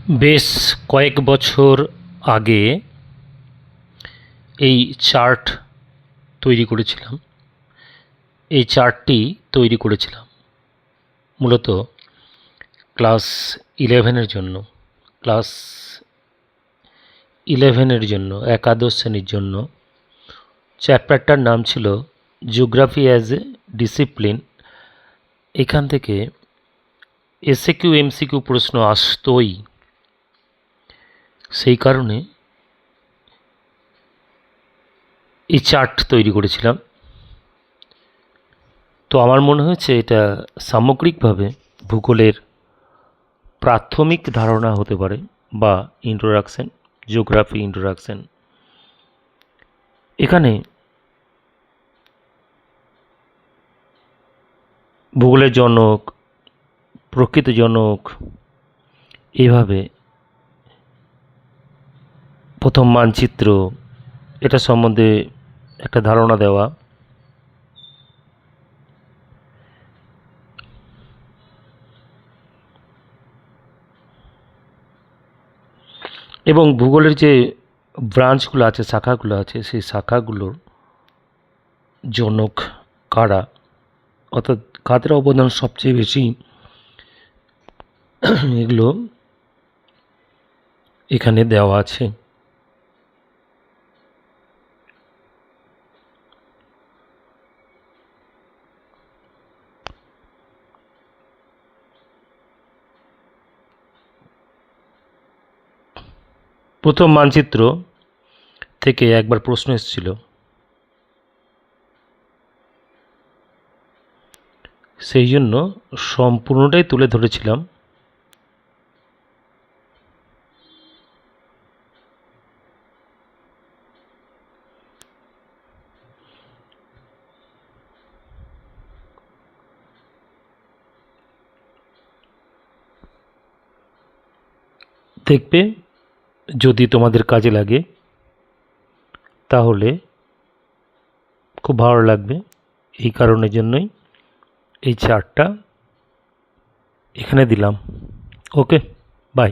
বেশ কয়েক বছর আগে এই চার্ট তৈরি করেছিলাম। এই চার্টটি তৈরি করেছিলাম মূলত ক্লাস 11-এর জন্য। ক্লাস 11-এর জন্য, একাদশ শ্রেণীর জন্য। চ্যাপ্টারটার নাম ছিল জিওগ্রাফি অ্যাজ এ ডিসিপ্লিন। এখান থেকে এসএকিউ এমসিকিউ প্রশ্ন আসতোই, সেই কারণে এই চার্ট তৈরি করেছিলাম। তো আমার মনে হয়েছে এটা সামগ্রিকভাবে ভূগোলের প্রাথমিক ধারণা হতে পারে, বা ইন্ট্রোডাকশন, জিওগ্রাফি ইন্ট্রোডাকশন। এখানে ভূগোলের জনক, প্রকৃতি জনক, এইভাবে প্রথম মানচিত্র, এটা সম্বন্ধে একটা ধারণা দেওয়া, এবং ভূগোলের যে ব্রাঞ্চগুলো আছে, শাখাগুলো আছে, সেই শাখাগুলোর জনক কারা, অর্থাৎ কাদের অবদান সবচেয়ে বেশি, এগুলো এখানে দেওয়া আছে। প্রথম মানচিত্র থেকে একবার প্রশ্ন এসেছিল, সেই জন্য সম্পূর্ণটাই তুলে ধরেছিলাম। দেখবে, যদি তোমাদের কাজে লাগে তাহলে খুব ভালো লাগবে। এই কারণের জন্যই এই চার্টটা এখানে দিলাম। ওকে, বাই।